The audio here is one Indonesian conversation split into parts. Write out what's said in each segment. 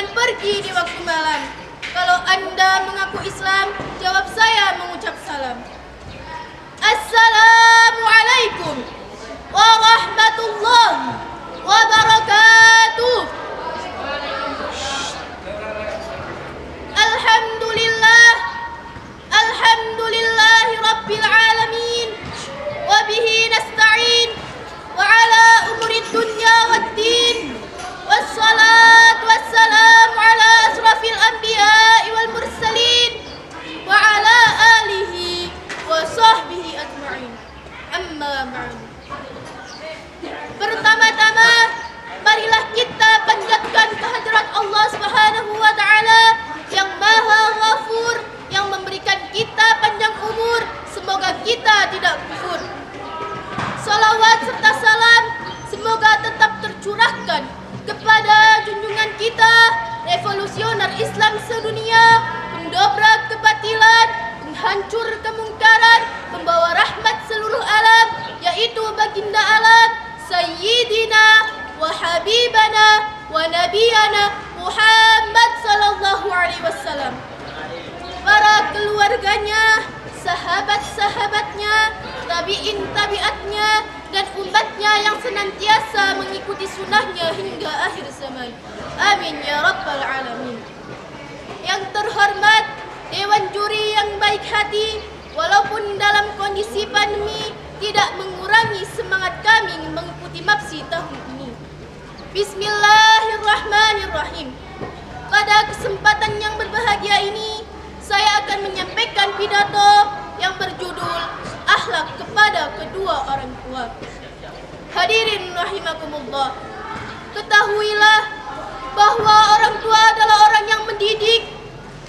Jangan pergi di waktu malam. Kalau Anda mengaku Islam, jawab saya mengucap salam. Assalamualaikum warahmatullahi wabarakatuh. Alhamdulillahi rabbil alamin. Wa bihi nasta'in wa ala umuri dunya waddin. Wassalatu wassalamu ala asrafil anbiya'i wal mursalin wa ala alihi wa sahbihi ajma'in. Amma ba'du. Pertama-tama, marilah kita panjatkan kehadirat Allah Subhanahu wa taala yang Maha Ghafur, yang memberikan kita panjang umur. Semoga kita tidak kufur. Salawat serta salam semoga tetap tercurahkan kepada junjungan kita, revolusioner Islam sedunia, mendobrak kebatilan, menghancur kemungkaran, membawa rahmat seluruh alam, yaitu baginda alam, Sayyidina wa Habibana wa Nabiyana Muhammad sallallahu alaihi wasallam. Para keluarganya, sahabat-sahabatnya, tabi'in-tabi'atnya, dan umatnya yang senantiasa mengikuti sunnahnya hingga akhir zaman. Amin ya rabbal alamin. Yang terhormat Dewan Juri yang baik hati, walaupun dalam kondisi pandemi tidak mengurangi semangat kami mengikuti MAPSI tahun ini. Bismillahirrahmanirrahim. Pada kesempatan yang berbahagia ini, saya akan menyampaikan pidato yang berjudul Akhlak kepada kedua orang tua. Hadirin rahimakumullah, ketahuilah bahwa orang tua adalah orang yang mendidik,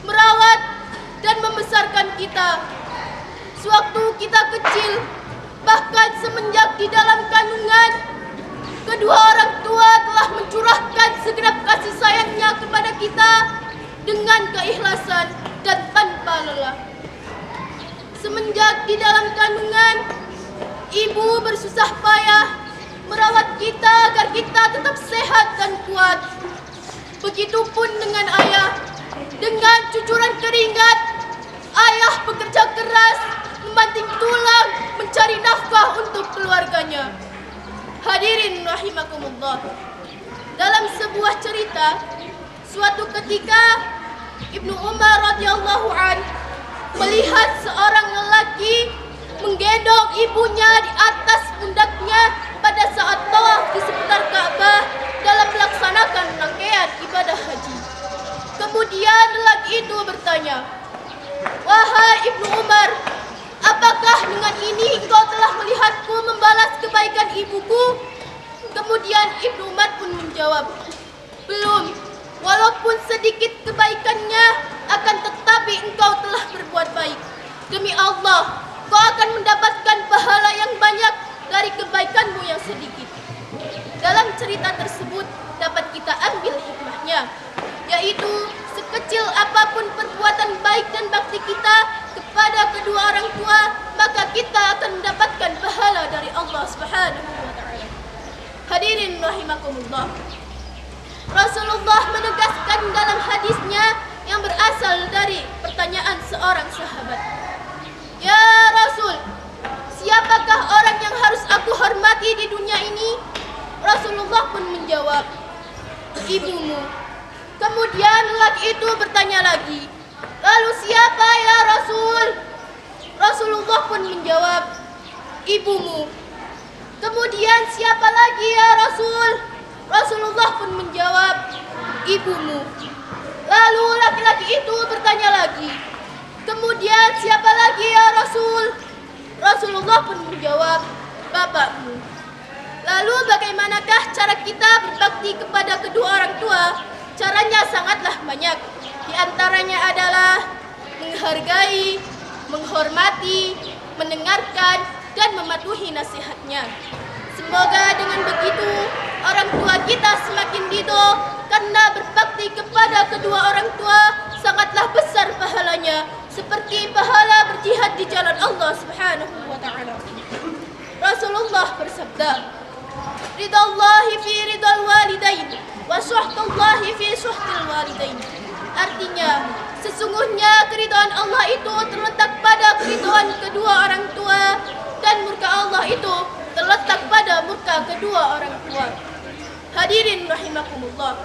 merawat, dan membesarkan kita. Sewaktu kita kecil, bahkan semenjak di dalam kandungan, kedua orang tua telah mencurahkan segenap kasih sayangnya kepada kita dengan keikhlasan dan tanpa lelah. Semenjak di dalam kandungan, ibu bersusah payah merawat kita agar kita tetap sehat dan kuat. Begitupun dengan ayah, dengan cucuran keringat, ayah bekerja keras, membanting tulang, mencari nafkah untuk keluarganya. Hadirin rahimakumullah, dalam sebuah cerita, suatu ketika Ibnu Umar radhiyallahu an melihat seorang lelaki menggendong ibunya di atas pundaknya pada saat tawaf di seputar Ka'bah dalam melaksanakan rangkaian ibadah haji. Kemudian lelaki itu bertanya, "Wahai Ibnu Umar, apakah dengan ini engkau telah melihatku membalas kebaikan ibuku?" Kemudian Ibnu Umar pun menjawab, "Belum. Walaupun sedikit kebaikannya, akan tetapi engkau telah berbuat baik. Demi Allah, kau akan mendapatkan pahala yang banyak dari kebaikanmu yang sedikit." Dalam cerita tersebut dapat kita ambil hikmahnya, yaitu sekecil apapun perbuatan baik dan bakti kita kepada kedua orang tua, maka kita akan mendapatkan pahala dari Allah Subhanahu wa taala. Hadirin rahimakumullah, Rasulullah menegaskan dalam hadisnya yang berasal dari pertanyaan seorang sahabat, "Ya Rasul, siapakah orang yang harus aku hormati di dunia ini?" Rasulullah pun menjawab, "Ibumu." Kemudian lelaki itu bertanya lagi, "Lalu siapa ya Rasul?" Rasulullah pun menjawab, "Ibumu." Kemudian siapa lagi ya Rasul? Rasulullah pun menjawab, "Ibumu." Lalu laki-laki itu bertanya lagi, "Kemudian siapa lagi ya Rasul?" Rasulullah pun menjawab, "Bapakmu." Lalu bagaimanakah cara kita berbakti kepada kedua orang tua? Caranya sangatlah banyak. Di antaranya adalah menghargai, menghormati, mendengarkan, dan mematuhi nasihatnya. Semoga dengan begitu orang tua kita semakin ridho, karena berbakti kepada kedua orang tua sangatlah besar pahalanya, seperti pahala berjihad di jalan Allah Subhanahu wa taala. Rasulullah bersabda, "Ridallahi fi ridal walidain wa suhtullahi ridallahi fi suhtil walidain. Artinya, sesungguhnya keridhaan Allah itu terletak pada keridhaan kedua orang tua, dan murka Allah itu terletak pada murka kedua orang tua. Hadirin rahimakumullah,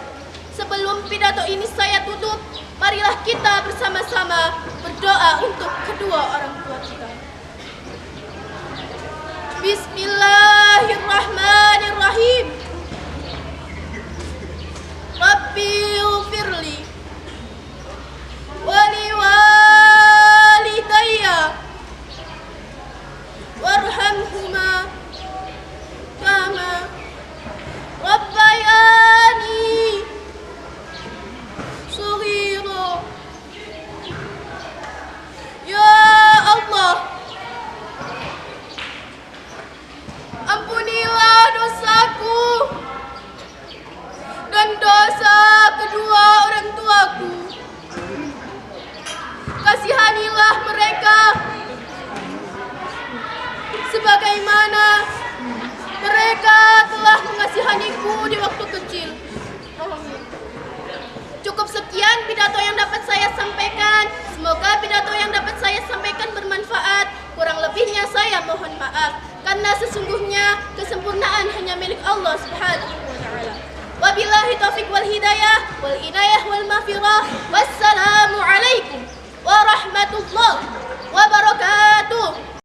sebelum pidato ini saya tutup, marilah kita bersama-sama berdoa untuk kedua orang tua kita. Bismillahirrahmanirrahim. Rabbi ighfirli wa liwalidayya warhamhuma kama rabbayani shaghira. Ya Allah, ampunilah dosaku dan dosa kedua orang tuaku. Kasihanilah mereka sebagaimana mereka telah mengasihaniku di waktu kecil. Cukup sekian pidato yang dapat saya sampaikan. Semoga pidato yang dapat saya sampaikan bermanfaat. Kurang lebihnya saya mohon maaf, karena sesungguhnya kesempurnaan hanya milik Allah Subhanahu wa taala. Wabillahi taufiq wal hidayah wal inayah wal maghfirah. Wassalamu alaikum warahmatullahi wabarakatuh.